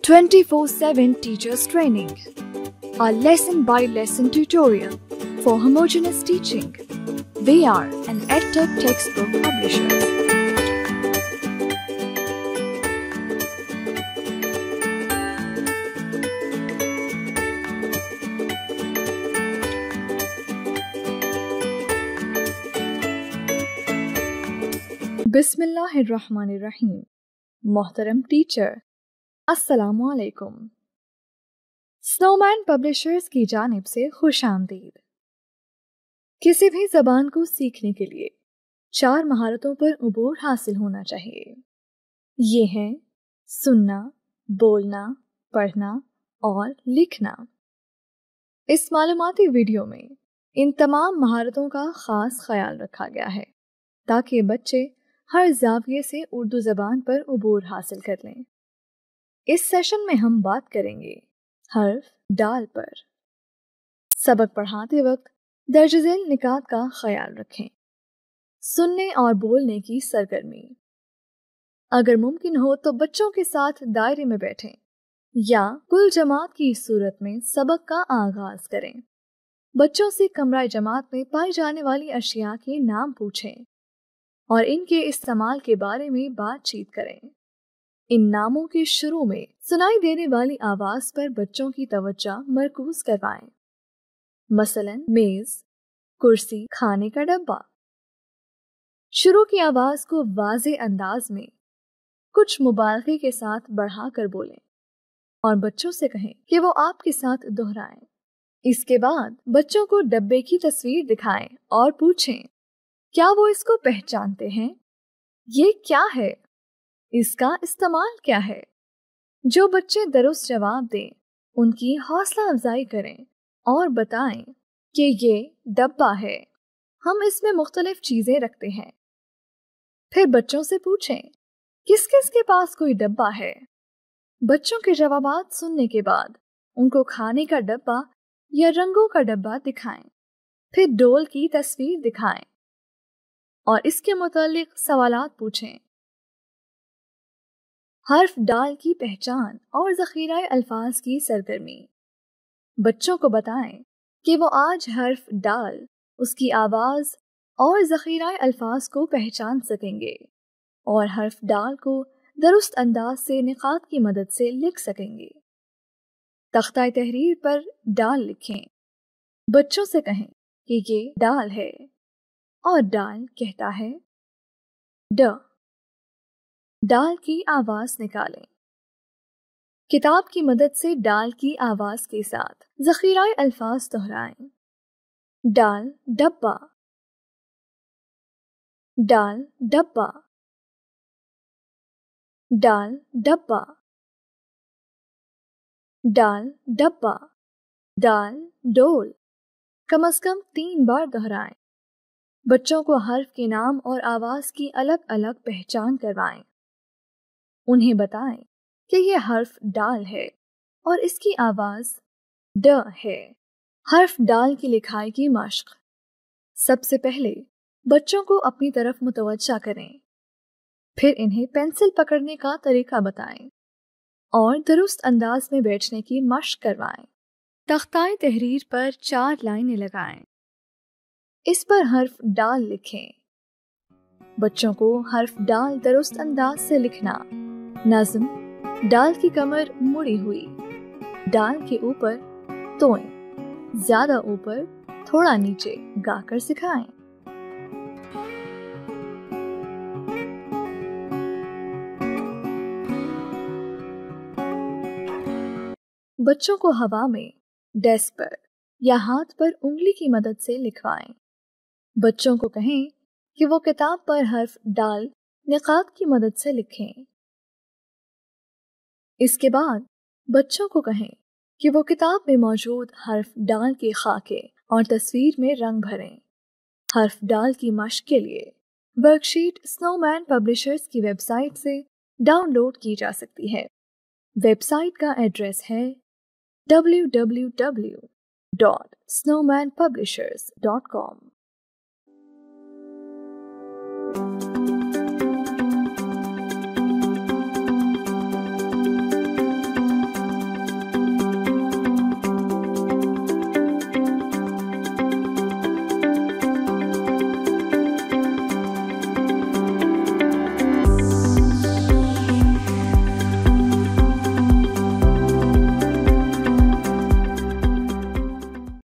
24/7 teachers training. A lesson by lesson tutorial for homogeneous teaching. We are an EdTech textbook publishers. बिस्मिल्लाहिर्रहमानिर्रहीम। मोहतरम teacher, अस्सलामु अलैकुम। Snowman publishers की जानिब से खुश आमदीद। किसी भी ज़बान को सीखने के लिए 4 महारतों पर उबूर हासिल होना चाहिए। ये हैं सुनना, बोलना, पढ़ना और लिखना। इस मालूमाती वीडियो में इन तमाम महारतों का ख़ास ख्याल रखा गया है ताकि बच्चे हर जाविये से उर्दू ज़बान पर उबूर हासिल कर लें। इस सेशन में हम बात करेंगे हर्फ डाल पर। सबक पढ़ाते वक्त दर्ज झेल निकात का ख्याल रखें। सुनने और बोलने की सरगर्मी। अगर मुमकिन हो तो बच्चों के साथ दायरे में बैठें या कुल जमात की सूरत में सबक का आगाज करें। बच्चों से कमरा जमात में पाई जाने वाली अशिया के नाम पूछें और इनके इस्तेमाल के बारे में बातचीत करें। इन नामों के शुरू में सुनाई देने वाली आवाज पर बच्चों की तवज्जो मरकूज करवाएं। मसलन मेज, कुर्सी, खाने का डब्बा। शुरू की आवाज को वाज़े अंदाज में कुछ मुबालगे के साथ बढ़ाकर बोलें और बच्चों से कहें कि वो आपके साथ दोहराएं। इसके बाद बच्चों को डब्बे की तस्वीर दिखाएं और पूछें क्या वो इसको पहचानते हैं? ये क्या है? इसका इस्तेमाल क्या है? जो बच्चे दुरुस्त जवाब दें उनकी हौसला अफजाई करें और बताएं कि ये डब्बा है, हम इसमें मुख्तलिफ चीजें रखते हैं। फिर बच्चों से पूछें किस किस के पास कोई डब्बा है। बच्चों के जवाबात सुनने के बाद उनको खाने का डब्बा या रंगों का डब्बा दिखाएं। फिर डोल की तस्वीर दिखाएं और इसके मुतालिक सवालात पूछें। हर्फ डाल की पहचान और ज़ख़ीरा अल्फाज की सरगर्मी। बच्चों को बताएं कि वो आज हर्फ डाल, उसकी आवाज़ और ज़ख़ीरा अल्फाज को पहचान सकेंगे और हर्फ डाल को दुरुस्त अंदाज से निकात की मदद से लिख सकेंगे। तख्ता तहरीर पर डाल लिखें। बच्चों से कहें कि ये डाल है और डाल कहता है ड। डाल की आवाज निकालें। किताब की मदद से डाल की आवाज के साथ ज़ख़ीरा अल्फाज दोहराएं। डाल डब्बा, डाल डब्बा, डाल डब्बा, डाल डब्बा, डाल डोल। कम से कम 3 बार दोहराएं। बच्चों को हर्फ के नाम और आवाज की अलग अलग पहचान करवाएं। उन्हें बताएं कि यह हर्फ डाल है और इसकी आवाज ड है। हर्फ डाल की लिखाई की मश्क। सबसे पहले बच्चों को अपनी तरफ मुतवज्जा करें, फिर इन्हें पेंसिल पकड़ने का तरीका बताएं और दुरुस्त अंदाज में बैठने की मश्क करवाएं। तख्ताए तहरीर पर 4 लाइनें लगाएं। इस पर हर्फ डाल लिखें। बच्चों को हर्फ डाल दुरुस्त अंदाज से लिखना। नज़्म, डाल की कमर मुड़ी हुई, डाल के ऊपर तोएं, ज्यादा ऊपर थोड़ा नीचे गाकर सिखाएं। बच्चों को हवा में, डेस्क पर या हाथ पर उंगली की मदद से लिखवाएं। बच्चों को कहें कि वो किताब पर हर्फ डाल निकात की मदद से लिखें। इसके बाद बच्चों को कहें कि वो किताब में मौजूद हर्फ डाल के खाके और तस्वीर में रंग भरें। हर्फ डाल की मश्क के लिए वर्कशीट स्नोमैन पब्लिशर्स की वेबसाइट से डाउनलोड की जा सकती है। वेबसाइट का एड्रेस है www.snowmanpublishers.com।